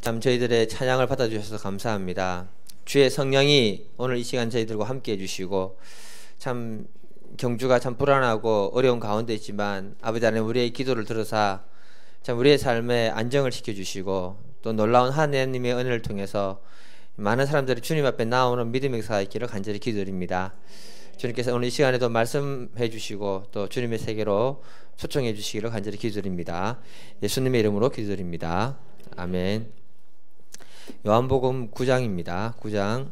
참 저희들의 찬양을 받아주셔서 감사합니다. 주의 성령이 오늘 이 시간 저희들과 함께 해주시고, 참 경주가 참 불안하고 어려운 가운데 있지만 아버지 하나님 우리의 기도를 들으사 참 우리의 삶에 안정을 시켜주시고, 또 놀라운 하나님의 은혜를 통해서 많은 사람들이 주님 앞에 나오는 믿음의 역사가 있기를 간절히 기도드립니다. 주님께서 오늘 이 시간에도 말씀해 주시고 또 주님의 세계로 초청해 주시기를 간절히 기도드립니다. 예수님의 이름으로 기도드립니다. 아멘. 요한복음 9장입니다. 9장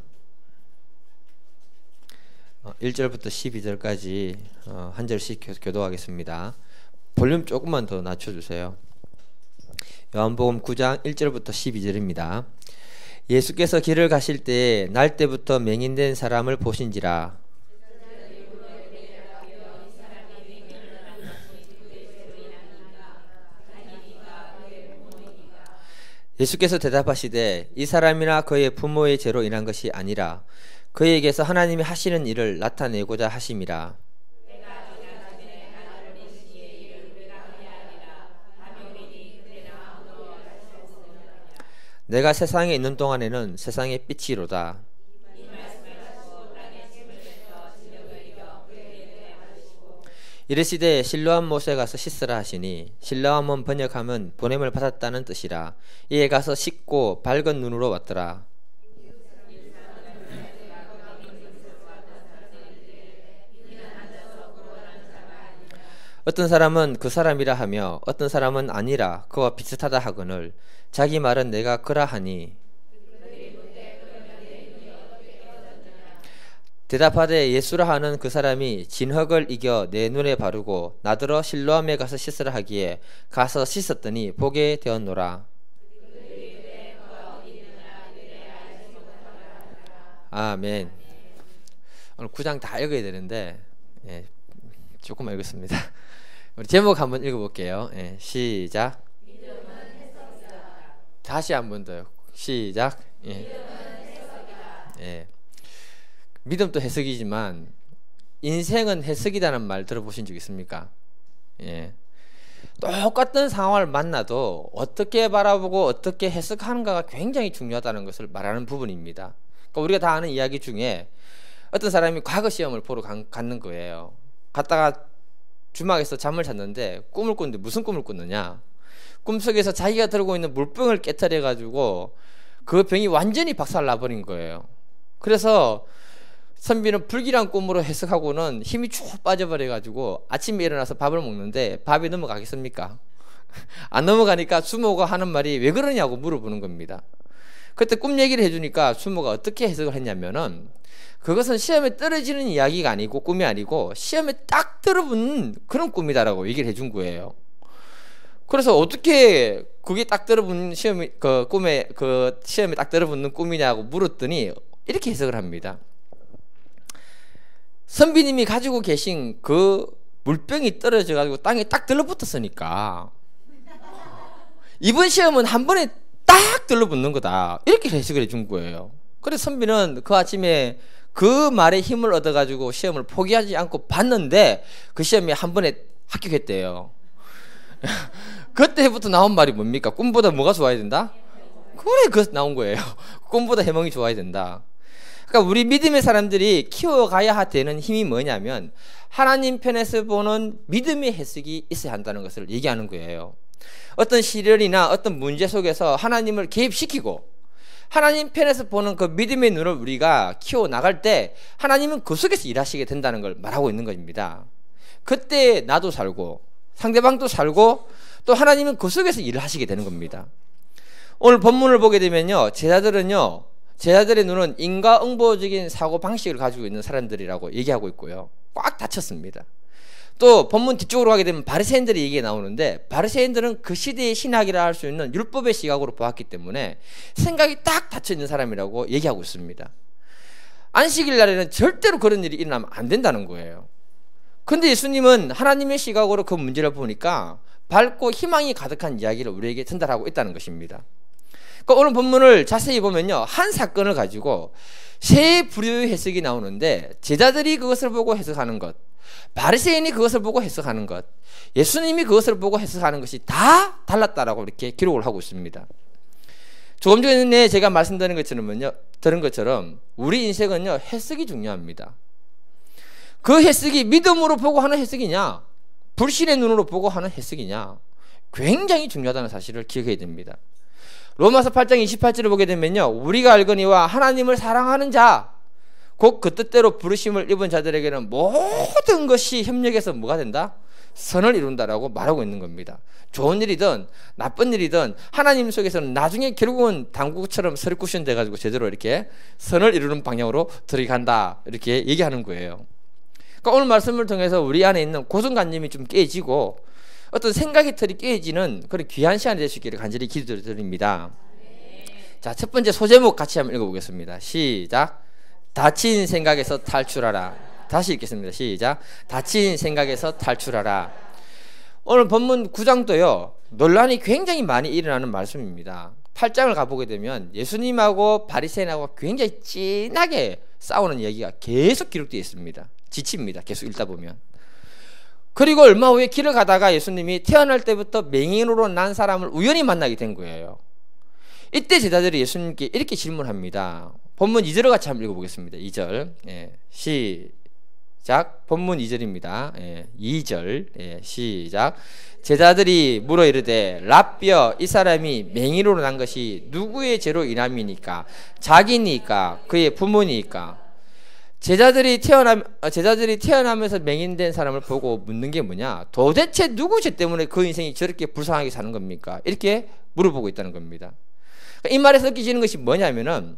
1절부터 12절까지 한 절씩 교도하겠습니다. 볼륨 조금만 더 낮춰주세요. 요한복음 9장 1절부터 12절입니다. 예수께서 길을 가실 때에 날 때부터 맹인된 사람을 보신지라. 예수께서 대답하시되 이 사람이나 그의 부모의 죄로 인한 것이 아니라 그에게서 하나님이 하시는 일을 나타내고자 하심이라. 내가 세상에 있는 동안에는 세상의 빛이로다. 이르시되 실로암 못에 가서 씻으라 하시니, 실로암은 번역하면 보냄을 받았다는 뜻이라. 이에 가서 씻고 밝은 눈으로 왔더라. 어떤 사람은 그 사람이라 하며 어떤 사람은 아니라 그와 비슷하다 하거늘 자기 말은 내가 그라하니. 대답하되 예수라 하는 그 사람이 진흙을 이겨 내 눈에 바르고 나더러 실로암에 가서 씻으라 하기에 가서 씻었더니 보게 되었노라. 아멘. 오늘 9장 다 읽어야 되는데 조금만 읽었습니다. 우리 제목 한번 읽어볼게요. 시작. 다시 한 번 더요. 시작. 믿음도 해석이지만 인생은 해석이라는 말 들어보신 적 있습니까? 똑같은 상황을 만나도 어떻게 바라보고 어떻게 해석하는가가 굉장히 중요하다는 것을 말하는 부분입니다. 그러니까 우리가 다 아는 이야기 중에 어떤 사람이 과거 시험을 보러 갔는 거예요. 갔다가 주막에서 잠을 잤는데 꿈을 꿨는데 무슨 꿈을 꿨느냐? 꿈속에서 자기가 들고 있는 물병을 깨트려 가지고 그 병이 완전히 박살나버린 거예요. 그래서 선비는 불길한 꿈으로 해석하고는 힘이 쭉 빠져버려 가지고 아침에 일어나서 밥을 먹는데 밥이 넘어가겠습니까? 안 넘어가니까 수모가 하는 말이 왜 그러냐고 물어보는 겁니다. 그때 꿈 얘기를 해주니까 수모가 어떻게 해석을 했냐면은, 그것은 시험에 떨어지는 이야기가 아니고 꿈이 아니고 시험에 딱 들어붙는 그런 꿈이다라고 얘기를 해준 거예요. 그래서 어떻게 그게 딱 들어붙는 시험이 시험에 딱 들어붙는 꿈이냐고 물었더니 이렇게 해석을 합니다. 선비님이 가지고 계신 그 물병이 떨어져 가지고 땅에 딱 들러붙었으니까 이번 시험은 한 번에 딱 들러붙는 거다, 이렇게 해석을 해준 거예요. 그래서 선비는 그 아침에 그 말에 힘을 얻어 가지고 시험을 포기하지 않고 봤는데 그 시험에 한 번에 합격했대요. 그때부터 나온 말이 뭡니까? 꿈보다 뭐가 좋아야 된다? 그래, 그래서 나온 거예요. 꿈보다 해몽이 좋아야 된다. 그러니까 우리 믿음의 사람들이 키워가야 되는 힘이 뭐냐면 하나님 편에서 보는 믿음의 해석이 있어야 한다는 것을 얘기하는 거예요. 어떤 시련이나 어떤 문제 속에서 하나님을 개입시키고 하나님 편에서 보는 그 믿음의 눈을 우리가 키워나갈 때 하나님은 그 속에서 일하시게 된다는 걸 말하고 있는 것입니다. 그때 나도 살고 상대방도 살고 또 하나님은 그 속에서 일을 하시게 되는 겁니다. 오늘 본문을 보게 되면요, 제자들의 눈은 인과응보적인 사고방식을 가지고 있는 사람들이라고 얘기하고 있고요, 꽉 닫혔습니다. 또 본문 뒤쪽으로 가게 되면 바리새인들의 얘기가 나오는데, 바리새인들은 그 시대의 신학이라 할 수 있는 율법의 시각으로 보았기 때문에 생각이 딱 닫혀있는 사람이라고 얘기하고 있습니다. 안식일 날에는 절대로 그런 일이 일어나면 안 된다는 거예요. 근데 예수님은 하나님의 시각으로 그 문제를 보니까 밝고 희망이 가득한 이야기를 우리에게 전달하고 있다는 것입니다. 그러니까 오늘 본문을 자세히 보면요, 한 사건을 가지고 세 부류의 해석이 나오는데, 제자들이 그것을 보고 해석하는 것, 바리새인이 그것을 보고 해석하는 것, 예수님이 그것을 보고 해석하는 것이 다 달랐다라고 이렇게 기록을 하고 있습니다. 조금 전에 제가 말씀드린 것처럼 우리 인생은요, 해석이 중요합니다. 그 해석이 믿음으로 보고 하는 해석이냐, 불신의 눈으로 보고 하는 해석이냐, 굉장히 중요하다는 사실을 기억해야 됩니다. 로마서 8장 28절을 보게 되면요, 우리가 알거니와 하나님을 사랑하는 자, 곧 그 뜻대로 부르심을 입은 자들에게는 모든 것이 협력해서 뭐가 된다? 선을 이룬다라고 말하고 있는 겁니다. 좋은 일이든 나쁜 일이든 하나님 속에서는 나중에 결국은 당구처럼 서리쿠션 돼가지고 제대로 이렇게 선을 이루는 방향으로 들어간다, 이렇게 얘기하는 거예요. 그러니까 오늘 말씀을 통해서 우리 안에 있는 고정관념이 좀 깨지고 어떤 생각의 틀이 깨지는 그런 귀한 시간이 될 수 있기를 간절히 기도드립니다. 자, 첫 번째 소제목 같이 한번 읽어보겠습니다. 시작. 다친 생각에서 탈출하라. 다시 읽겠습니다. 시작. 다친 생각에서 탈출하라. 오늘 본문 9장도요, 논란이 굉장히 많이 일어나는 말씀입니다. 8장을 가보게 되면 예수님하고 바리새인하고 굉장히 진하게 싸우는 이야기가 계속 기록되어 있습니다. 지칩니다. 계속 읽다 보면. 그리고 얼마 후에 길을 가다가 예수님이 태어날 때부터 맹인으로 난 사람을 우연히 만나게 된 거예요. 이때 제자들이 예수님께 이렇게 질문합니다. 본문 2절을 같이 한번 읽어보겠습니다. 2절. 시작. 본문 2절입니다. 2절. 시작. 제자들이 물어 이르되 랍비여, 이 사람이 맹인으로 난 것이 누구의 죄로 인함이니까? 자기니까? 그의 부모니까? 제자들이 태어나면서 맹인된 사람을 보고 묻는 게 뭐냐? 도대체 누구 죄 때문에 그 인생이 저렇게 불쌍하게 사는 겁니까? 이렇게 물어보고 있다는 겁니다. 이 말에서 느껴지는 것이 뭐냐면은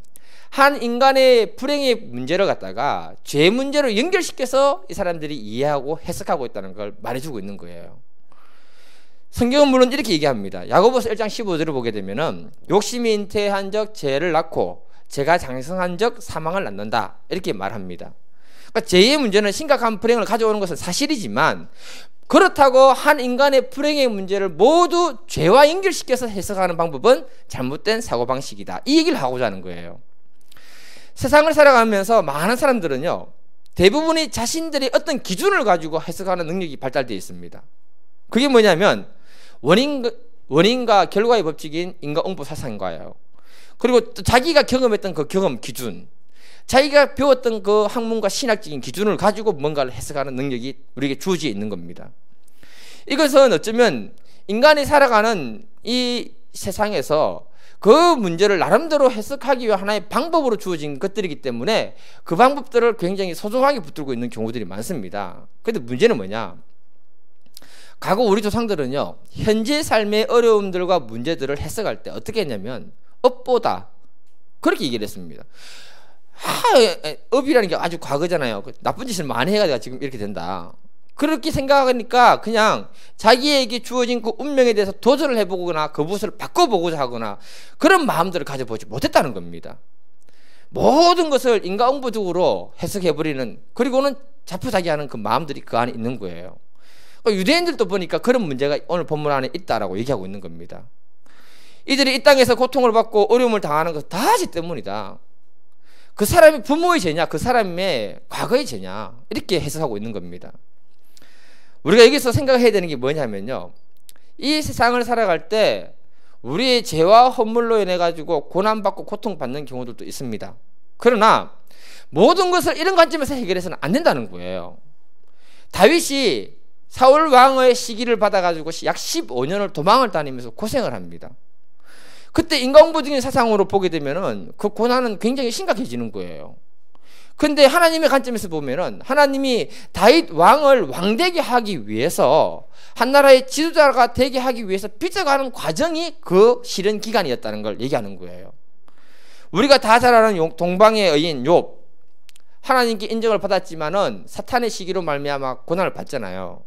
한 인간의 불행의 문제를 갖다가 죄 문제로 연결시켜서 이 사람들이 이해하고 해석하고 있다는 걸 말해주고 있는 거예요. 성경은 물론 이렇게 얘기합니다. 야고보서 1장 15절을 보게 되면은 욕심이 잉태한 적 죄를 낳고 죄가 장성한 적 사망을 낳는다, 이렇게 말합니다. 그러니까 죄의 문제는 심각한 불행을 가져오는 것은 사실이지만 그렇다고 한 인간의 불행의 문제를 모두 죄와 연결시켜서 해석하는 방법은 잘못된 사고방식이다, 이 얘기를 하고자 하는 거예요. 세상을 살아가면서 많은 사람들은요, 대부분이 자신들이 어떤 기준을 가지고 해석하는 능력이 발달되어 있습니다. 그게 뭐냐면 원인과 결과의 법칙인 인과응보 사상과예요. 그리고 또 자기가 경험했던 그 경험 기준, 자기가 배웠던 그 학문과 신학적인 기준을 가지고 뭔가를 해석하는 능력이 우리에게 주어져 있는 겁니다. 이것은 어쩌면 인간이 살아가는 이 세상에서 그 문제를 나름대로 해석하기 위한 하나의 방법으로 주어진 것들이기 때문에 그 방법들을 굉장히 소중하게 붙들고 있는 경우들이 많습니다. 그런데 문제는 뭐냐? 과거 우리 조상들은요, 현재 삶의 어려움들과 문제들을 해석할 때 어떻게 했냐면 업보다, 그렇게 얘기를 했습니다. 업이라는 게 아주 과거잖아요. 나쁜 짓을 많이 해가지고 지금 이렇게 된다, 그렇게 생각하니까 그냥 자기에게 주어진 그 운명에 대해서 도전을 해보거나 그 무엇을 바꿔보고자 하거나 그런 마음들을 가져보지 못했다는 겁니다. 모든 것을 인과응보적으로 해석해버리는, 그리고는 자포자기하는 그 마음들이 그 안에 있는 거예요. 유대인들도 보니까 그런 문제가 오늘 본문 안에 있다라고 얘기하고 있는 겁니다. 이들이 이 땅에서 고통을 받고 어려움을 당하는 것은 다 죄 때문이다. 그 사람이 부모의 죄냐, 그 사람의 과거의 죄냐, 이렇게 해석하고 있는 겁니다. 우리가 여기서 생각해야 되는 게 뭐냐면요, 이 세상을 살아갈 때 우리의 죄와 허물로 인해 가지고 고난받고 고통받는 경우들도 있습니다. 그러나 모든 것을 이런 관점에서 해결해서는 안 된다는 거예요. 다윗이 사울 왕의 시기를 받아가지고 약 15년을 도망을 다니면서 고생을 합니다. 그때 인과응보적인 사상으로 보게 되면은 그 고난은 굉장히 심각해지는 거예요. 근데 하나님의 관점에서 보면은 하나님이 다윗 왕을 왕되게 하기 위해서, 한 나라의 지도자가 되게 하기 위해서 빚어가는 과정이 그 실현 기간이었다는 걸 얘기하는 거예요. 우리가 다 잘 아는 동방의 여인 욥, 하나님께 인정을 받았지만은 사탄의 시기로 말미암아 고난을 받잖아요.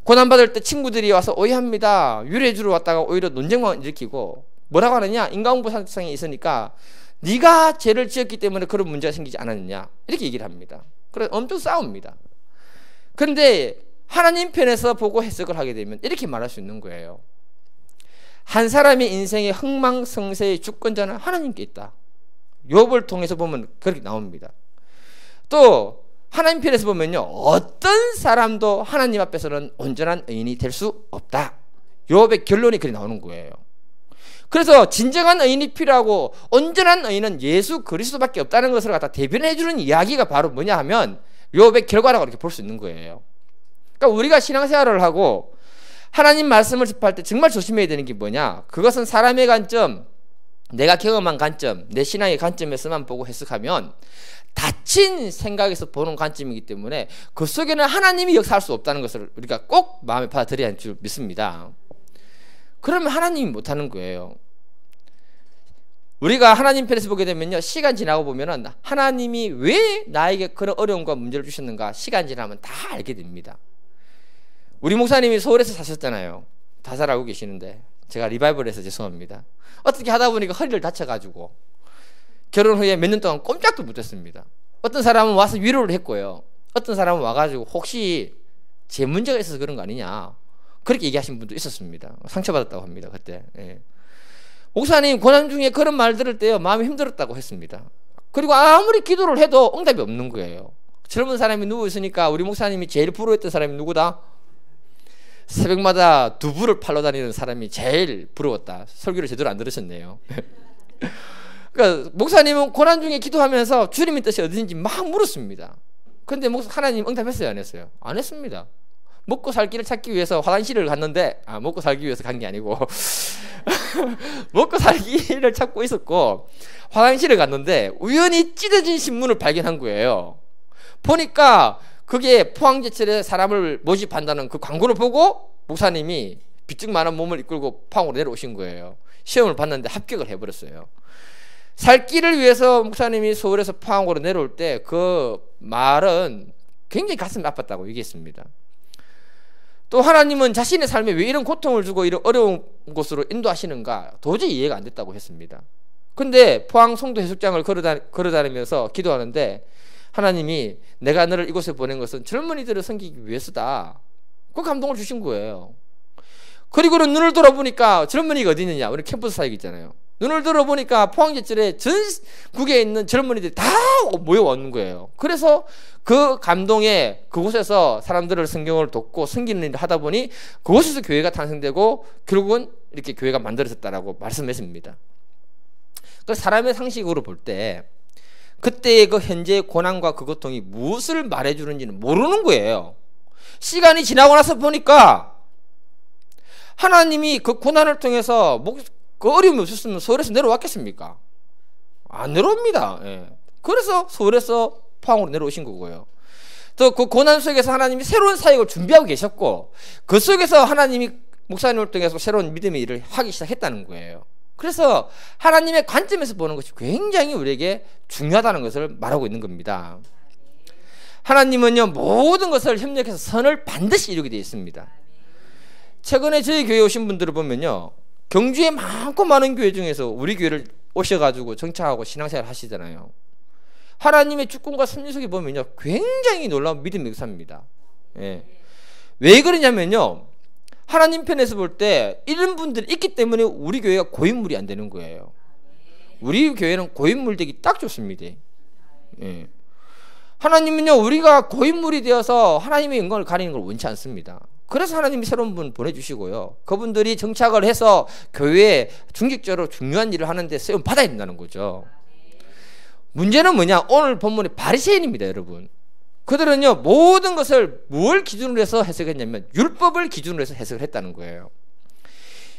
고난받을 때 친구들이 와서 오해합니다. 유래주로 왔다가 오히려 논쟁만 일으키고 뭐라고 하느냐, 인과응보 사상이 있으니까 네가 죄를 지었기 때문에 그런 문제가 생기지 않았느냐, 이렇게 얘기를 합니다. 그래서 엄청 싸웁니다. 그런데 하나님 편에서 보고 해석을 하게 되면 이렇게 말할 수 있는 거예요. 한 사람의 인생의 흥망성쇠의 주권자는 하나님께 있다. 욥을 통해서 보면 그렇게 나옵니다. 또 하나님 편에서 보면요, 어떤 사람도 하나님 앞에서는 온전한 의인이 될 수 없다. 욥의 결론이 그렇게 나오는 거예요. 그래서 진정한 의인이 필요하고 온전한 의인은 예수 그리스도밖에 없다는 것을 갖다 대변해 주는 이야기가 바로 뭐냐 하면 욥의 결과라고 이렇게 볼 수 있는 거예요. 그러니까 우리가 신앙생활을 하고 하나님 말씀을 접할 때 정말 조심해야 되는 게 뭐냐? 그것은 사람의 관점, 내가 경험한 관점, 내 신앙의 관점에서만 보고 해석하면 닫힌 생각에서 보는 관점이기 때문에 그 속에는 하나님이 역사할 수 없다는 것을 우리가 꼭 마음에 받아들여야 할 줄 믿습니다. 그러면 하나님이 못하는 거예요. 우리가 하나님 편에서 보게 되면요, 시간 지나고 보면은 하나님이 왜 나에게 그런 어려움과 문제를 주셨는가 시간 지나면 다 알게 됩니다. 우리 목사님이 서울에서 사셨잖아요. 다 잘 알고 계시는데 제가 리바이벌해서 죄송합니다. 어떻게 하다 보니까 허리를 다쳐가지고 결혼 후에 몇 년 동안 꼼짝도 못했습니다. 어떤 사람은 와서 위로를 했고요, 어떤 사람은 와가지고 혹시 제 문제가 있어서 그런 거 아니냐 그렇게 얘기하신 분도 있었습니다. 상처받았다고 합니다. 그때. 예. 목사님 고난 중에 그런 말 들을 때요 마음이 힘들었다고 했습니다. 그리고 아무리 기도를 해도 응답이 없는 거예요. 젊은 사람이 누워 있으니까 우리 목사님이 제일 부러워했던 사람이 누구다? 새벽마다 두부를 팔러 다니는 사람이 제일 부러웠다. 설교를 제대로 안 들으셨네요. 그러니까 목사님은 고난 중에 기도하면서 주님의 뜻이 어디인지 막 물었습니다. 그런데 하나님 응답했어요, 안 했어요? 안 했습니다. 먹고 살 길을 찾기 위해서 화장실을 갔는데, 먹고 살기 위해서 간 게 아니고 먹고 살기를 찾고 있었고 화장실을 갔는데 우연히 찢어진 신문을 발견한 거예요. 보니까 그게 포항제철에 사람을 모집한다는 그 광고를 보고 목사님이 비쭉 많은 몸을 이끌고 포항으로 내려오신 거예요. 시험을 봤는데 합격을 해버렸어요. 살 길을 위해서 목사님이 서울에서 포항으로 내려올 때 그 말은 굉장히 가슴이 아팠다고 얘기했습니다. 또 하나님은 자신의 삶에 왜 이런 고통을 주고 이런 어려운 곳으로 인도하시는가 도저히 이해가 안 됐다고 했습니다. 근데 포항 송도 해수장을 걸어다니면서 기도하는데 하나님이 내가 너를 이곳에 보낸 것은 젊은이들을 섬기기 위해서다. 그 감동을 주신 거예요. 그리고는 눈을 돌아보니까 젊은이가 어디 있느냐, 우리 캠퍼스 사역 있잖아요. 눈을 들어보니까 포항제철에 전국에 있는 젊은이들이 다 모여오는 거예요. 그래서 그 감동에 그곳에서 사람들을 성경을 돕고 섬기는 일을 하다 보니 그곳에서 교회가 탄생되고 결국은 이렇게 교회가 만들어졌다라고 말씀했습니다. 그래서 사람의 상식으로 볼 때 그때의 그 현재의 고난과 그 고통이 무엇을 말해주는지는 모르는 거예요. 시간이 지나고 나서 보니까 하나님이 그 고난을 통해서 그 어려움이 없었으면 서울에서 내려왔겠습니까? 안 내려옵니다. 예. 그래서 서울에서 포항으로 내려오신 거고요. 또 그 고난 속에서 하나님이 새로운 사역을 준비하고 계셨고 그 속에서 하나님이 목사님을 통해서 새로운 믿음의 일을 하기 시작했다는 거예요. 그래서 하나님의 관점에서 보는 것이 굉장히 우리에게 중요하다는 것을 말하고 있는 겁니다. 하나님은요 모든 것을 협력해서 선을 반드시 이루게 되어 있습니다. 최근에 저희 교회에 오신 분들을 보면요, 경주에 많고 많은 교회 중에서 우리 교회를 오셔가지고 정착하고 신앙생활 하시잖아요. 하나님의 주권과 섭리 속에 보면요 굉장히 놀라운 믿음의 역사입니다. 예. 왜 그러냐면요, 하나님 편에서 볼 때 이런 분들이 있기 때문에 우리 교회가 고인물이 안 되는 거예요. 우리 교회는 고인물 되기 딱 좋습니다. 예. 하나님은요 우리가 고인물이 되어서 하나님의 영광을 가리는 걸 원치 않습니다. 그래서 하나님이 새로운 분 보내주시고요, 그분들이 정착을 해서 교회에 중직적으로 중요한 일을 하는데 쓰임 받아야 된다는 거죠. 문제는 뭐냐, 오늘 본문의 바리새인입니다. 여러분, 그들은요 모든 것을 뭘 기준으로 해서 해석했냐면 율법을 기준으로 해서 해석을 했다는 거예요.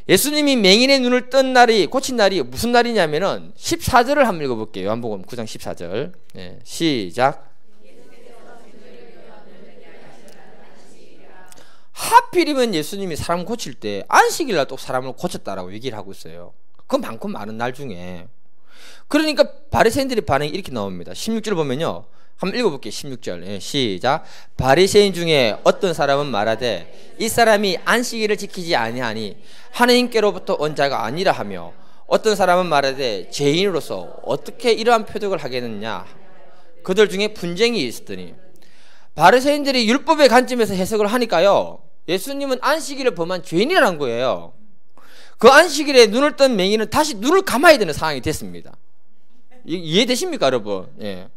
예수님이 맹인의 눈을 뜬 날이, 고친 날이 무슨 날이냐면은 14절을 한번 읽어볼게요. 요한복음 9장 14절. 네, 시작. 하필이면 예수님이 사람 고칠 때 안식일 날 또 사람을 고쳤다라고 얘기를 하고 있어요. 그 많고 많은 날 중에. 그러니까 바리새인들의 반응이 이렇게 나옵니다. 16절 보면요, 한번 읽어볼게요. 16절. 예, 시작. 바리새인 중에 어떤 사람은 말하되 이 사람이 안식일을 지키지 아니하니 하나님께로부터 온 자가 아니라 하며, 어떤 사람은 말하되 죄인으로서 어떻게 이러한 표적을 하겠느냐. 그들 중에 분쟁이 있었더니 바리새인들이 율법의 관점에서 해석을 하니까요, 예수님은 안식일을 범한 죄인이라는 거예요. 그 안식일에 눈을 뜬 맹인은 다시 눈을 감아야 되는 상황이 됐습니다. 이해되십니까 여러분? 예.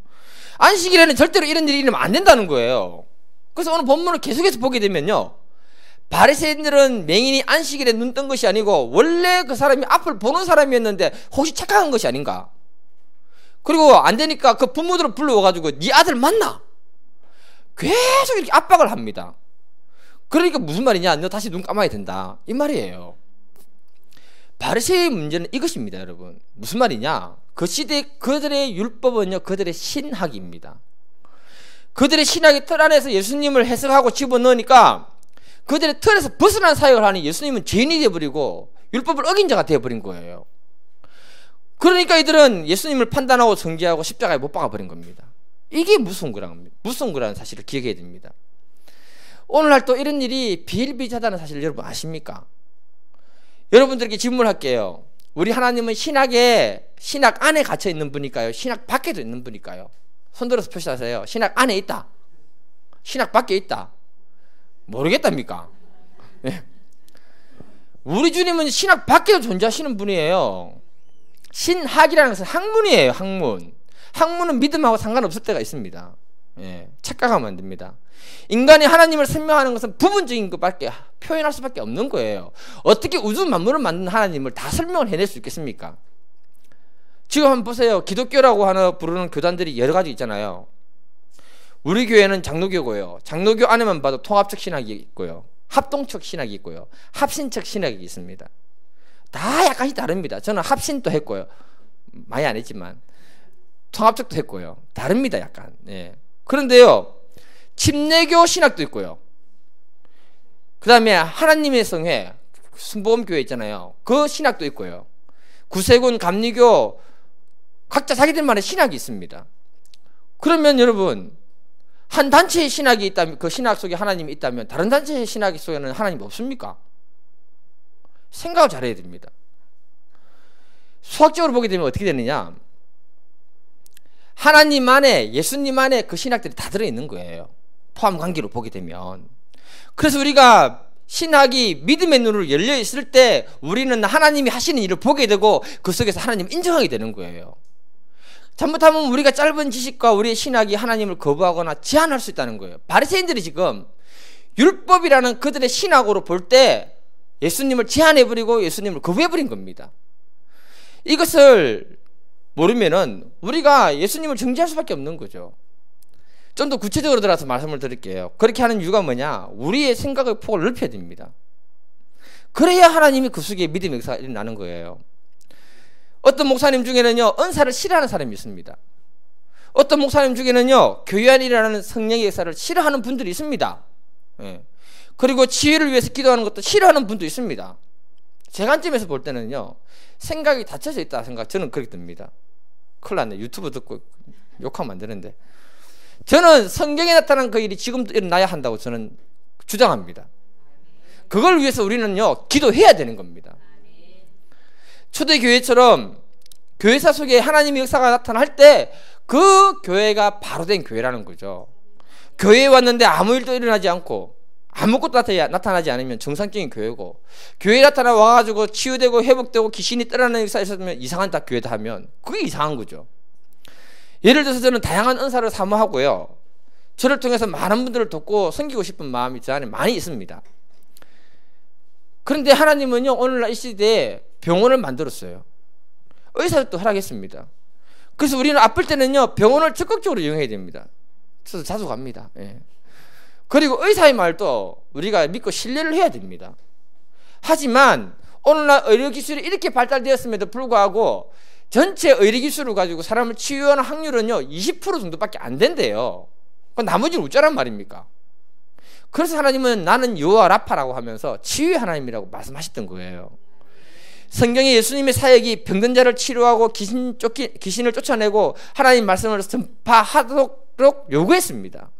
안식일에는 절대로 이런 일이 일어나면 안 된다는 거예요. 그래서 오늘 본문을 계속해서 보게 되면요, 바리새인들은 맹인이 안식일에 눈 뜬 것이 아니고 원래 그 사람이 앞을 보는 사람이었는데 혹시 착각한 것이 아닌가? 그리고 안 되니까 그 부모들을 불러와가지고 네 아들 만나, 계속 이렇게 압박을 합니다. 그러니까 무슨 말이냐? 너 다시 눈 감아야 된다, 이 말이에요. 바리새의 문제는 이것입니다, 여러분. 무슨 말이냐? 그 시대 그들의 율법은요, 그들의 신학입니다. 그들의 신학의 틀 안에서 예수님을 해석하고 집어넣으니까 그들의 틀에서 벗어난 사역을 하는 예수님은 죄인이 되어버리고 율법을 어긴 자가 되어버린 거예요. 그러니까 이들은 예수님을 판단하고 정죄하고 십자가에 못 박아버린 겁니다. 이게 무성구라는 사실을 기억해야 됩니다. 오늘날 또 이런 일이 비일비재하다는 사실을 여러분 아십니까? 여러분들에게 질문할게요. 우리 하나님은 신학 안에 갇혀 있는 분일까요? 신학 밖에도 있는 분일까요? 손들어서 표시하세요. 신학 안에 있다, 신학 밖에 있다. 모르겠답니까? 네. 우리 주님은 신학 밖에도 존재하시는 분이에요. 신학이라는 것은 학문이에요. 학문은 믿음하고 상관없을 때가 있습니다. 예, 착각하면 안 됩니다. 인간이 하나님을 설명하는 것은 부분적인 것밖에 표현할 수밖에 없는 거예요. 어떻게 우주 만물을 만든 하나님을 다 설명을 해낼 수 있겠습니까? 지금 한번 보세요. 기독교라고 부르는 교단들이 여러 가지 있잖아요. 우리 교회는 장로교고요. 장로교 안에만 봐도 통합적 신학이 있고요, 합동적 신학이 있고요, 합신적 신학이 있습니다. 다 약간씩 다릅니다. 저는 합신도 했고요, 많이 안 했지만 통합적도 했고요. 다릅니다, 약간. 예. 그런데요, 침례교 신학도 있고요, 그 다음에 하나님의 성회 순복음교회 있잖아요, 그 신학도 있고요, 구세군 감리교 각자 자기들만의 신학이 있습니다. 그러면 여러분, 한 단체의 신학이 있다면, 그 신학 속에 하나님이 있다면 다른 단체의 신학 속에는 하나님이 없습니까? 생각을 잘해야 됩니다. 수학적으로 보게 되면 어떻게 되느냐, 하나님 안에, 예수님 안에 그 신학들이 다 들어있는 거예요, 포함 관계로 보게 되면. 그래서 우리가 신학이 믿음의 눈으로 열려 있을 때 우리는 하나님이 하시는 일을 보게 되고 그 속에서 하나님을 인정하게 되는 거예요. 잘못하면 우리가 짧은 지식과 우리의 신학이 하나님을 거부하거나 제한할 수 있다는 거예요. 바리새인들이 지금 율법이라는 그들의 신학으로 볼 때 예수님을 제한해버리고 예수님을 거부해버린 겁니다. 이것을 모르면은 우리가 예수님을 정죄할 수밖에 없는 거죠. 좀 더 구체적으로 들어서 말씀을 드릴게요. 그렇게 하는 이유가 뭐냐? 우리의 생각의 폭을 넓혀야 됩니다. 그래야 하나님이 그 속에 믿음의 역사가 일어나는 거예요. 어떤 목사님 중에는요, 은사를 싫어하는 사람이 있습니다. 어떤 목사님 중에는요, 교회 안에 일어나는 성령의 역사를 싫어하는 분들이 있습니다. 예. 그리고 치유를 위해서 기도하는 것도 싫어하는 분도 있습니다. 제 관점에서 볼 때는요, 생각이 닫혀져 있다 생각, 저는 그렇게 듭니다. 큰일 났네, 유튜브 듣고 욕하면 안 되는데. 저는 성경에 나타난 그 일이 지금도 일어나야 한다고 저는 주장합니다. 그걸 위해서 우리는요, 기도해야 되는 겁니다. 초대교회처럼 교회사 속에 하나님의 역사가 나타날 때 그 교회가 바로 된 교회라는 거죠. 교회에 왔는데 아무 일도 일어나지 않고 아무것도 나타나지 않으면 정상적인 교회고, 교회에 나타나 와가지고 치유되고 회복되고 귀신이 떠나는 역사가 있었으면 이상한 다 교회다 하면 그게 이상한 거죠. 예를 들어서 저는 다양한 은사를 사모하고요, 저를 통해서 많은 분들을 돕고 섬기고 싶은 마음이 저 안에 많이 있습니다. 그런데 하나님은요, 오늘날 이 시대에 병원을 만들었어요. 의사도 허락했습니다. 그래서 우리는 아플 때는요, 병원을 적극적으로 이용해야 됩니다. 저도 자주 갑니다. 예. 그리고 의사의 말도 우리가 믿고 신뢰를 해야 됩니다. 하지만 오늘날 의료기술이 이렇게 발달되었음에도 불구하고 전체 의료기술을 가지고 사람을 치유하는 확률은요, 20% 정도밖에 안 된대요. 그럼 나머지는 어쩌란 말입니까? 그래서 하나님은 나는 여호와 라파라고 하면서 치유의 하나님이라고 말씀하셨던 거예요. 성경에 예수님의 사역이 병든 자를 치료하고 귀신을 쫓아내고 하나님 말씀을 전파하도록 요구했습니다.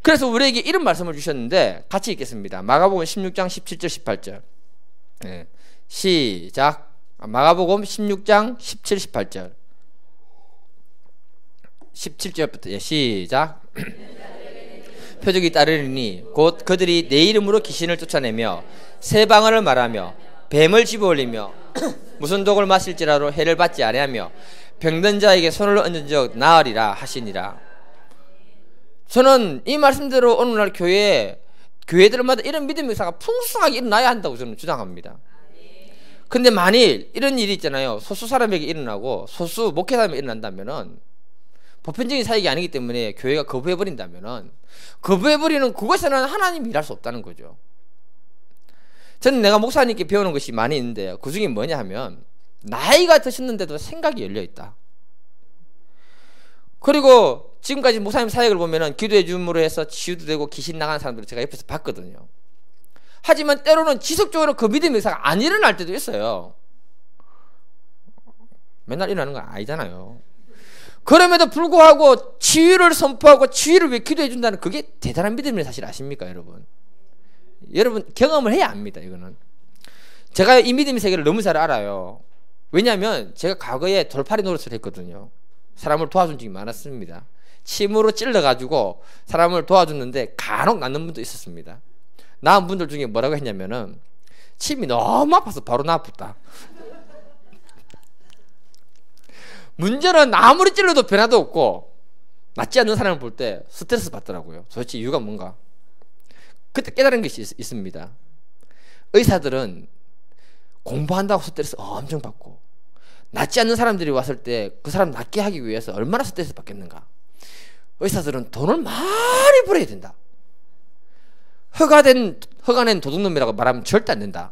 그래서 우리에게 이런 말씀을 주셨는데 같이 읽겠습니다. 마가복음 16장 17절 18절. 네. 시작. 마가복음 16장 17, 18절. 17절부터 시작. 표적이 따르리니 곧 그들이 내 이름으로 귀신을 쫓아내며 새 방언을 말하며 뱀을 집어올리며 무슨 독을 마실지라도 해를 받지 아니하며 병든 자에게 손을 얹은 적 나으리라 하시니라. 저는 이 말씀대로 오늘날 교회에 교회들마다 이런 믿음의 역사가 풍성하게 일어나야 한다고 저는 주장합니다. 근데 만일 이런 일이 있잖아요. 소수 사람에게 일어나고 소수 목회 사람에게 일어난다면은 보편적인 사역이 아니기 때문에 교회가 거부해버린다면은 거부해버리는 그것에는 하나님이 일할 수 없다는 거죠. 저는 내가 목사님께 배우는 것이 많이 있는데요. 그 중에 뭐냐 하면 나이가 드셨는데도 생각이 열려있다. 그리고 지금까지 목사님 사역을 보면은 기도해 줌으로 해서 치유도 되고 귀신 나가는 사람들을 제가 옆에서 봤거든요. 하지만 때로는 지속적으로 그 믿음의 역사가 안 일어날 때도 있어요. 맨날 일어나는 건 아니잖아요. 그럼에도 불구하고 치유를 선포하고 치유를 위해 기도해 준다는 그게 대단한 믿음의 사실 아십니까, 여러분? 여러분 경험을 해야 압니다. 이거는 제가 이 믿음의 세계를 너무 잘 알아요. 왜냐하면 제가 과거에 돌팔이 노릇을 했거든요. 사람을 도와준 적이 많았습니다. 침으로 찔러가지고 사람을 도와줬는데 간혹 낫는 분도 있었습니다. 나은 분들 중에 뭐라고 했냐면은 침이 너무 아파서 바로 나았다. 문제는 아무리 찔러도 변화도 없고 낫지 않는 사람을 볼 때 스트레스 받더라고요. 도대체 이유가 뭔가? 그때 깨달은 것이 있습니다. 의사들은 공부한다고 스트레스 엄청 받고 낫지 않는 사람들이 왔을 때 그 사람 낫게 하기 위해서 얼마나 스트레스 받겠는가. 의사들은 돈을 많이 벌어야 된다. 허가낸 도둑놈이라고 말하면 절대 안 된다.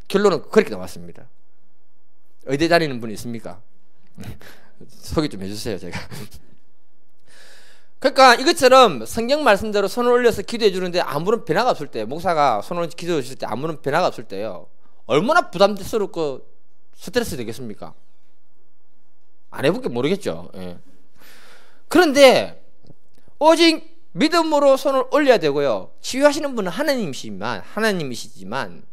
결론은 그렇게 나왔습니다. 의대 다니는 분이 있습니까? 소개 좀 해주세요. 제가 그러니까 이것처럼 성경 말씀대로 손을 올려서 기도해 주는데 아무런 변화가 없을 때, 목사가 손을 올려 기도해 주실 때 아무런 변화가 없을 때요, 얼마나 부담스럽고 스트레스 되겠습니까? 안 해볼게 모르겠죠. 예. 그런데 오직 믿음으로 손을 올려야 되고요, 치유하시는 분은 하나님이시지만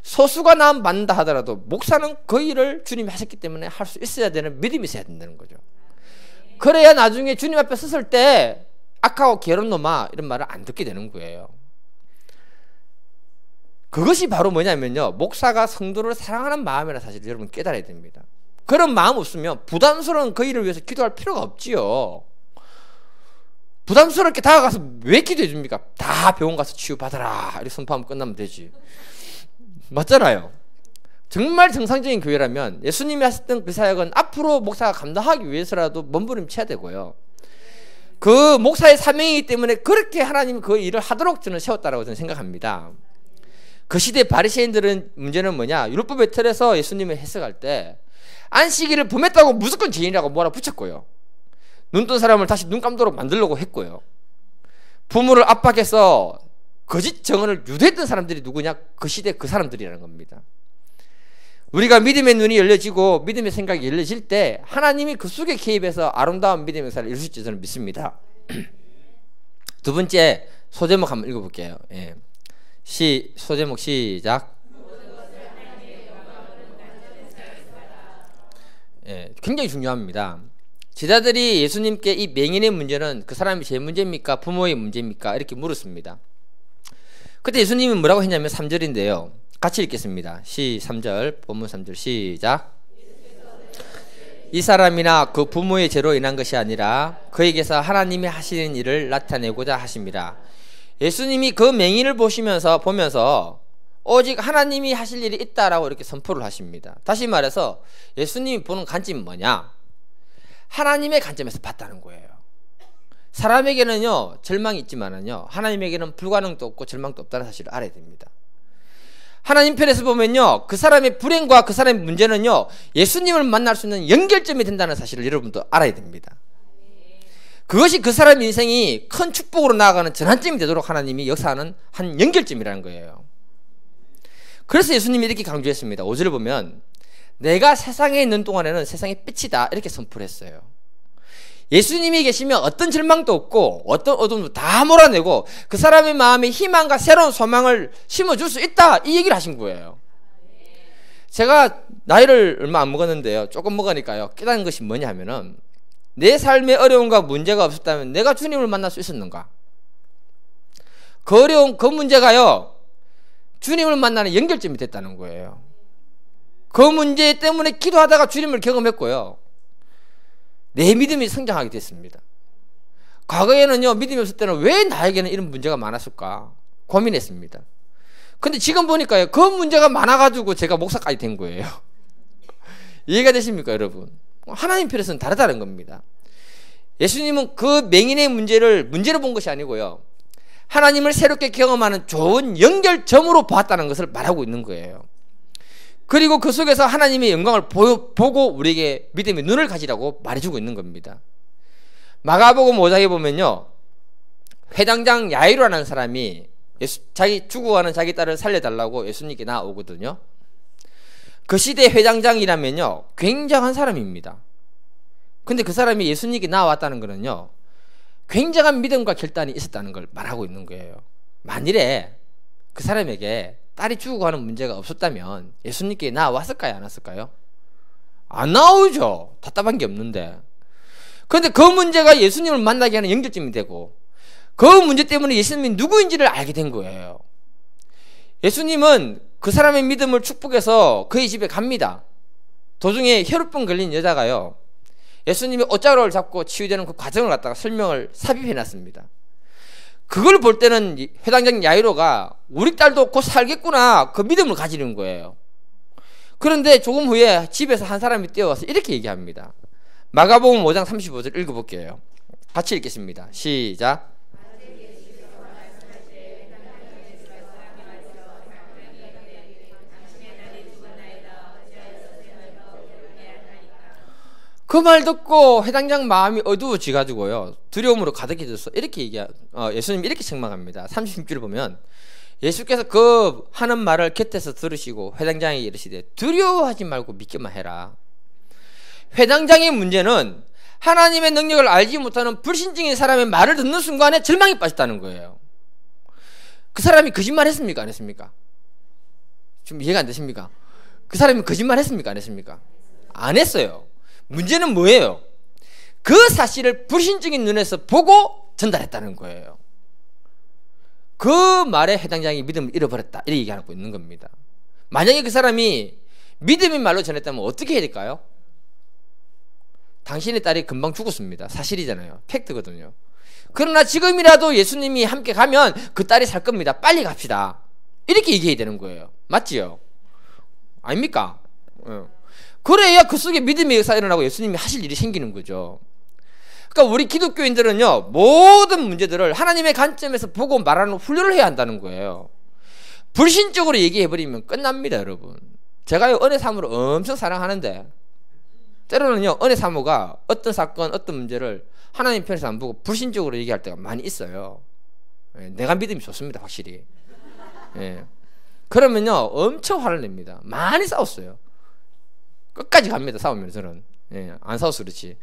소수가 나음 받는다 하더라도 목사는 그 일을 주님이 하셨기 때문에 할 수 있어야 되는 믿음이 있어야 된다는 거죠. 그래야 나중에 주님 앞에 섰을 때 악하고 게으른 놈아 이런 말을 안 듣게 되는 거예요. 그것이 바로 뭐냐면요, 목사가 성도를 사랑하는 마음이라 사실 여러분 깨달아야 됩니다. 그런 마음 없으면 부담스러운 그 일을 위해서 기도할 필요가 없지요. 부담스럽게 다가가서 왜 기도해 줍니까? 다 병원 가서 치유받아라 이렇게 선포하면 끝나면 되지. 맞잖아요. 정말 정상적인 교회라면 예수님이 하셨던 그 사역은 앞으로 목사가 감당하기 위해서라도 몸부림쳐야 되고요, 그 목사의 사명이기 때문에 그렇게 하나님이 그 일을 하도록 저는 세웠다라고 저는 생각합니다. 그 시대 바리새인들은 문제는 뭐냐, 율법의 틀에서 예수님을 해석할 때 안식일을 범했다고 무조건 죄인이라고 뭐라 붙였고요, 눈뜬 사람을 다시 눈 감도록 만들려고 했고요, 부모를 압박해서 거짓 정언을 유도했던 사람들이 누구냐? 그 시대 그 사람들이라는 겁니다. 우리가 믿음의 눈이 열려지고 믿음의 생각이 열려질 때 하나님이 그 속에 개입해서 아름다운 믿음의 역사를 이룰 수 있지 저는 믿습니다. 두 번째 소제목 한번 읽어볼게요. 예. 소제목 시작. 예, 굉장히 중요합니다. 제자들이 예수님께 이 맹인의 문제는 그 사람이 제 문제입니까? 부모의 문제입니까? 이렇게 물었습니다. 그때 예수님이 뭐라고 했냐면 3절인데요. 같이 읽겠습니다. 3절, 본문 3절 시작. 이 사람이나 그 부모의 죄로 인한 것이 아니라 그에게서 하나님이 하시는 일을 나타내고자 하십니다. 예수님이 그 맹인을 보면서 오직 하나님이 하실 일이 있다라고 이렇게 선포를 하십니다. 다시 말해서 예수님이 보는 관점이 뭐냐? 하나님의 관점에서 봤다는 거예요. 사람에게는요 절망이 있지만은요 하나님에게는 불가능도 없고 절망도 없다는 사실을 알아야 됩니다. 하나님 편에서 보면요 그 사람의 불행과 그 사람의 문제는요 예수님을 만날 수 있는 연결점이 된다는 사실을 여러분도 알아야 됩니다. 그것이 그 사람의 인생이 큰 축복으로 나아가는 전환점이 되도록 하나님이 역사하는 한 연결점이라는 거예요. 그래서 예수님이 이렇게 강조했습니다. 5절을 보면 내가 세상에 있는 동안에는 세상의 빛이다 이렇게 선포를 했어요. 예수님이 계시면 어떤 절망도 없고 어떤 어둠도 다 몰아내고 그 사람의 마음에 희망과 새로운 소망을 심어줄 수 있다 이 얘기를 하신 거예요. 제가 나이를 얼마 안 먹었는데요 조금 먹으니까요 깨닫는 것이 뭐냐 하면은 내 삶에 어려움과 문제가 없었다면 내가 주님을 만날 수 있었는가? 그 어려움 그 문제가요 주님을 만나는 연결점이 됐다는 거예요. 그 문제 때문에 기도하다가 주님을 경험했고요 내 믿음이 성장하게 됐습니다. 과거에는요 믿음이 없을 때는 왜 나에게는 이런 문제가 많았을까? 고민했습니다. 근데 지금 보니까요, 그 문제가 많아가지고 제가 목사까지 된 거예요. 이해가 되십니까, 여러분? 하나님 편에서는 다르다는 겁니다. 예수님은 그 맹인의 문제를 문제로 본 것이 아니고요, 하나님을 새롭게 경험하는 좋은 연결점으로 보았다는 것을 말하고 있는 거예요. 그리고 그 속에서 하나님의 영광을 보고 우리에게 믿음의 눈을 가지라고 말해주고 있는 겁니다. 마가복음 5장에 보면요, 회당장 야이로라는 사람이 자기 죽어가는 자기 딸을 살려달라고 예수님께 나오거든요. 그 시대 회당장이라면요, 굉장한 사람입니다. 근데 그 사람이 예수님께 나왔다는 것은요, 굉장한 믿음과 결단이 있었다는 걸 말하고 있는 거예요. 만일에 그 사람에게 딸이 죽어가는 문제가 없었다면 예수님께 나왔을까요, 안 왔을까요? 안 나오죠. 답답한 게 없는데. 그런데 그 문제가 예수님을 만나게 하는 연결점이 되고, 그 문제 때문에 예수님이 누구인지를 알게 된 거예요. 예수님은 그 사람의 믿음을 축복해서 그의 집에 갑니다. 도중에 혈우병 걸린 여자가요, 예수님이 옷자루를 잡고 치유되는 그 과정을 갖다가 설명을 삽입해 놨습니다. 그걸 볼 때는 회당장 야이로가 우리 딸도 곧 살겠구나, 그 믿음을 가지는 거예요. 그런데 조금 후에 집에서 한 사람이 뛰어와서 이렇게 얘기합니다. 마가복음 5장 35절 읽어볼게요. 같이 읽겠습니다. 시작. 그 말 듣고 회당장 마음이 어두워지가지고요, 두려움으로 가득해져서 이렇게 예수님 이렇게 책망합니다. 36절 보면 예수께서 그 하는 말을 곁에서 들으시고 회당장에게 이르시되 두려워하지 말고 믿기만 해라. 회당장의 문제는 하나님의 능력을 알지 못하는 불신증인 사람의 말을 듣는 순간에 절망에 빠졌다는 거예요. 그 사람이 거짓말 했습니까, 안 했습니까? 좀 이해가 안 되십니까? 그 사람이 거짓말 했습니까, 안 했습니까? 안 했어요. 문제는 뭐예요? 그 사실을 불신적인 눈에서 보고 전달했다는 거예요. 그 말에 회당장이 믿음을 잃어버렸다, 이렇게 얘기하고 있는 겁니다. 만약에 그 사람이 믿음의 말로 전했다면 어떻게 해야 될까요? 당신의 딸이 금방 죽었습니다. 사실이잖아요. 팩트거든요. 그러나 지금이라도 예수님이 함께 가면 그 딸이 살 겁니다. 빨리 갑시다, 이렇게 얘기해야 되는 거예요. 맞지요? 아닙니까? 그래야 그 속에 믿음의 역사가 일어나고 예수님이 하실 일이 생기는 거죠. 그러니까 우리 기독교인들은요, 모든 문제들을 하나님의 관점에서 보고 말하는 훈련을 해야 한다는 거예요. 불신적으로 얘기해버리면 끝납니다, 여러분. 제가요, 은혜 사모를 엄청 사랑하는데 때로는요, 은혜 사모가 어떤 사건, 어떤 문제를 하나님 편에서 안 보고 불신적으로 얘기할 때가 많이 있어요. 내가 믿음이 좋습니다, 확실히. 그러면요, 엄청 화를 냅니다. 많이 싸웠어요. 끝까지 갑니다, 싸우면. 저는 안 싸워서 그렇지.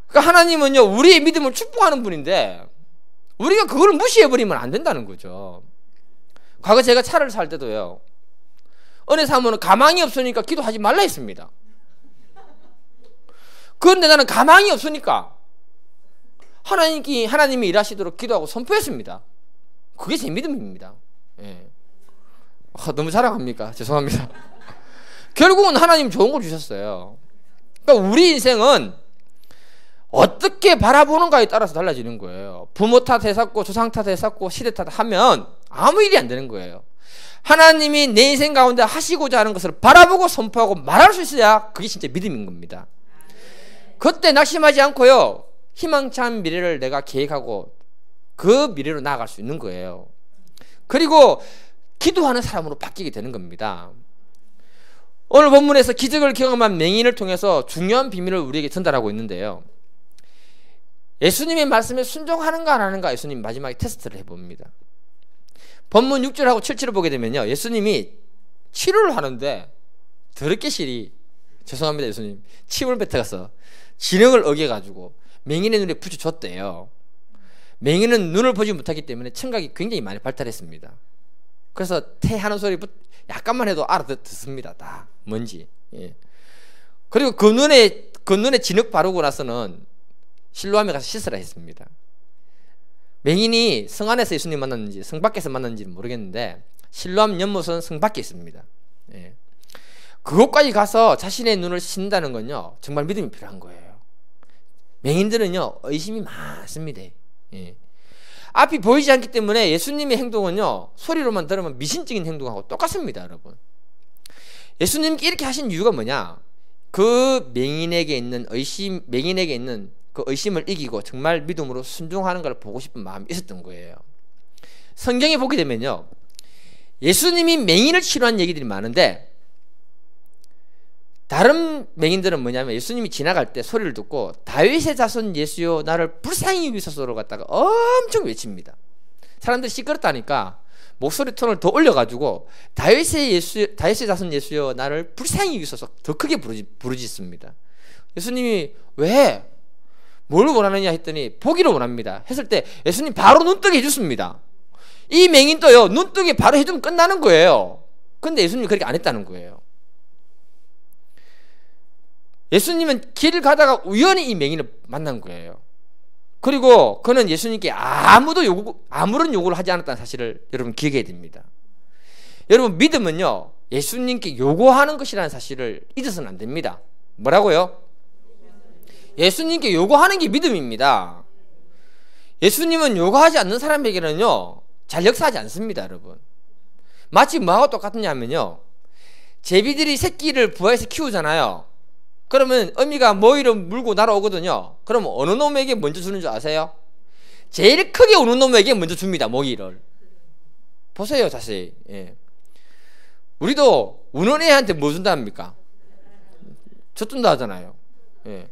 그러니까 하나님은요, 우리의 믿음을 축복하는 분인데 우리가 그걸 무시해버리면 안 된다는 거죠. 과거 제가 차를 살 때도요, 은혜 사모는 가망이 없으니까 기도하지 말라 했습니다. 그런데 나는 가망이 없으니까 하나님이 일하시도록 기도하고 선포했습니다. 그게 제 믿음입니다. 너무 자랑합니까? 죄송합니다. 결국은 하나님 좋은 걸 주셨어요. 그러니까 우리 인생은 어떻게 바라보는가에 따라서 달라지는 거예요. 부모 탓했었고 조상 탓했었고 시대 탓하면 아무 일이 안 되는 거예요. 하나님이 내 인생 가운데 하시고자 하는 것을 바라보고 선포하고 말할 수 있어야 그게 진짜 믿음인 겁니다. 그때 낙심하지 않고요, 희망찬 미래를 내가 계획하고 그 미래로 나아갈 수 있는 거예요. 그리고 기도하는 사람으로 바뀌게 되는 겁니다. 오늘 본문에서 기적을 경험한 맹인을 통해서 중요한 비밀을 우리에게 전달하고 있는데요, 예수님의 말씀에 순종하는가 안 하는가 예수님 마지막에 테스트를 해봅니다. 본문 6절하고 7절을 보게 되면요, 예수님이 치료를 하는데 더럽게 실이, 죄송합니다 예수님, 침을 뱉어가서 지능을 어겨가지고 맹인의 눈에 붙여줬대요. 맹인은 눈을 보지 못하기 때문에 청각이 굉장히 많이 발달했습니다. 그래서 태하는 소리 약간만 해도 알아듣습니다. 다 뭔지. 그리고 그 눈에 진흙 바르고 나서는 실로암에 가서 씻으라 했습니다. 맹인이 성 안에서 예수님 만났는지 성 밖에서 만났는지는 모르겠는데 실로암 연못은 성 밖에 있습니다. 그곳까지 가서 자신의 눈을 씻는다는 건요, 정말 믿음이 필요한 거예요. 맹인들은요, 의심이 많습니다. 앞이 보이지 않기 때문에 예수님의 행동은요, 소리로만 들으면 미신적인 행동하고 똑같습니다, 여러분. 예수님께 이렇게 하신 이유가 뭐냐? 그 맹인에게 있는 그 의심을 이기고 정말 믿음으로 순종하는 걸 보고 싶은 마음이 있었던 거예요. 성경에 보게 되면요, 예수님이 맹인을 치료한 얘기들이 많은데, 다른 맹인들은 뭐냐면 예수님이 지나갈 때 소리를 듣고 다윗의 자손 예수여 나를 불쌍히 여기소서로 갖다가 엄청 외칩니다. 사람들이 시끄럽다니까 목소리 톤을 더 올려가지고 다윗의 자손 예수여 나를 불쌍히 여기소서 더 크게 부르짖습니다. 예수님이 왜? 뭘 원하느냐 했더니 보기를 원합니다. 했을 때 예수님 바로 눈뜨게 해줬습니다. 이 맹인도요, 눈뜨게 바로 해주면 끝나는 거예요. 근데 예수님이 그렇게 안 했다는 거예요. 예수님은 길을 가다가 우연히 이 맹인을 만난 거예요. 그리고 그는 예수님께 아무런 요구를 하지 않았다는 사실을 여러분 기억해야 됩니다. 여러분, 믿음은요, 예수님께 요구하는 것이라는 사실을 잊어서는 안 됩니다. 뭐라고요? 예수님께 요구하는 게 믿음입니다. 예수님은 요구하지 않는 사람에게는요, 잘 역사하지 않습니다, 여러분. 마치 뭐하고 똑같냐면요, 제비들이 새끼를 부화해서 키우잖아요. 그러면 어미가 모이를 물고 날아오거든요. 그러면 어느 놈에게 먼저 주는 줄 아세요? 제일 크게 우는 놈에게 먼저 줍니다, 모기를. 보세요, 자세히. 예. 우리도 우는 애한테 뭐 준답니까? 젖준다 하잖아요. 예.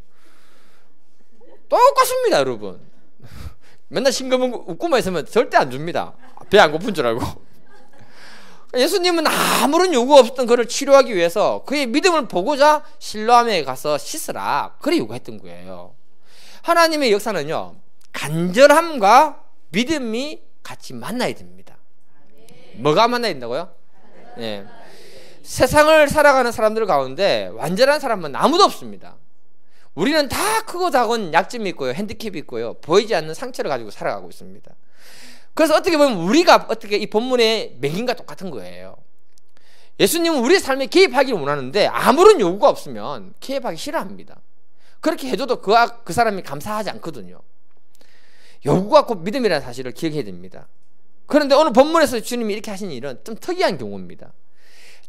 똑같습니다, 여러분. 맨날 싱거운 웃고만 있으면 절대 안 줍니다. 배 안 고픈 줄 알고. 예수님은 아무런 요구 없었던 그를 치료하기 위해서 그의 믿음을 보고자 실로암에 가서 씻으라, 그래 요구했던 거예요. 하나님의 역사는요, 간절함과 믿음이 같이 만나야 됩니다. 뭐가 만나야 된다고요? 네. 세상을 살아가는 사람들 가운데 완전한 사람은 아무도 없습니다. 우리는 다 크고 작은 약점이 있고요, 핸디캡이 있고요, 보이지 않는 상처를 가지고 살아가고 있습니다. 그래서 어떻게 보면 우리가 이 본문의 맹인과 똑같은 거예요. 예수님은 우리의 삶에 개입하기를 원하는데 아무런 요구가 없으면 개입하기 싫어합니다. 그렇게 해줘도 그 사람이 감사하지 않거든요. 요구가 곧 믿음이라는 사실을 기억해야 됩니다. 그런데 오늘 본문에서 주님이 이렇게 하신 일은 좀 특이한 경우입니다.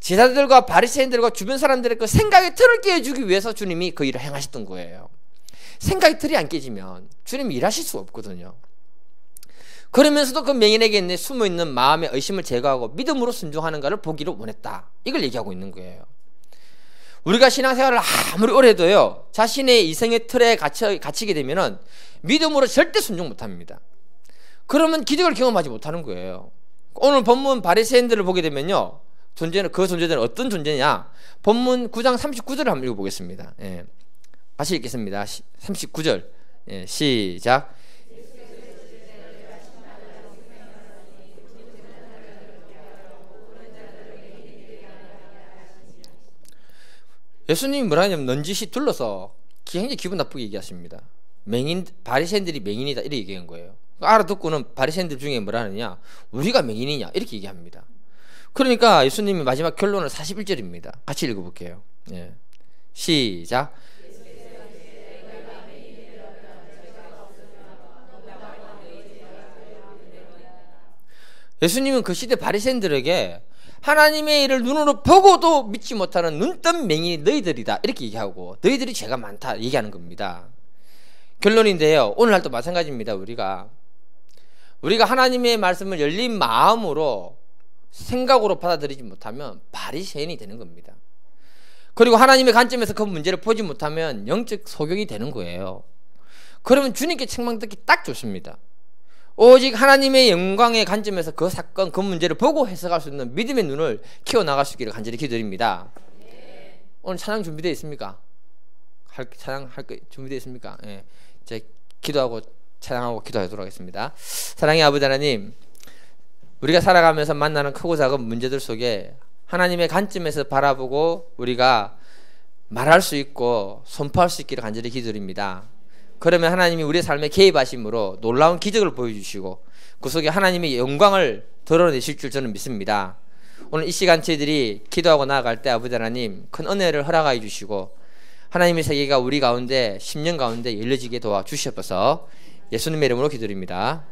제자들과 바리새인들과 주변 사람들의 그 생각의 틀을 깨워주기 위해서 주님이 그 일을 행하셨던 거예요. 생각의 틀이 안 깨지면 주님이 일하실 수 없거든요. 그러면서도 그 맹인에게 있는 숨어있는 마음의 의심을 제거하고 믿음으로 순종하는가를 보기를 원했다, 이걸 얘기하고 있는 거예요. 우리가 신앙생활을 아무리 오래 해도요, 자신의 이성의 틀에 갇히게 되면은 믿음으로 절대 순종 못합니다. 그러면 기적을 경험하지 못하는 거예요. 오늘 본문 바리새인들을 보게 되면요, 그 존재는 어떤 존재냐? 본문 9장 39절을 한번 읽어보겠습니다. 예. 다시 읽겠습니다. 39절. 예, 시작. 예수님이 뭐라 하냐면 넌지시 둘러서 굉장히 기분 나쁘게 얘기하십니다. 바리새인들이 맹인이다, 이렇게 얘기한 거예요. 알아듣고는 바리새인들 중에 뭐라 하느냐, 우리가 맹인이냐, 이렇게 얘기합니다. 그러니까 예수님이 마지막 결론은 41절입니다. 같이 읽어볼게요. 예. 시작. 예수님은 그 시대 바리새인들에게 하나님의 일을 눈으로 보고도 믿지 못하는 눈뜬 맹인이 너희들이다, 이렇게 얘기하고 너희들이 죄가 많다 얘기하는 겁니다. 결론인데요, 오늘날도 마찬가지입니다. 우리가 하나님의 말씀을 열린 마음으로 생각으로 받아들이지 못하면 바리새인이 되는 겁니다. 그리고 하나님의 관점에서 그 문제를 보지 못하면 영적 소경이 되는 거예요. 그러면 주님께 책망 듣기 딱 좋습니다. 오직 하나님의 영광의 관점에서 그 사건, 그 문제를 보고 해석할 수 있는 믿음의 눈을 키워나갈 수 있기를 간절히 기도드립니다. 네. 오늘 찬양 준비되어 있습니까? 찬양할 거 준비되어 있습니까? 예. 이제 기도하고 찬양하고 기도하도록 하겠습니다. 사랑의 아버지 하나님, 우리가 살아가면서 만나는 크고 작은 문제들 속에 하나님의 관점에서 바라보고 우리가 말할 수 있고 선포할 수 있기를 간절히 기도드립니다. 그러면 하나님이 우리의 삶에 개입하심으로 놀라운 기적을 보여주시고 그 속에 하나님의 영광을 드러내실 줄 저는 믿습니다. 오늘 이 시간 저희들이 기도하고 나아갈 때 아버지 하나님 큰 은혜를 허락하여 주시고 하나님의 세계가 우리 가운데 10년 가운데 열려지게 도와주시옵소서. 예수님의 이름으로 기도드립니다.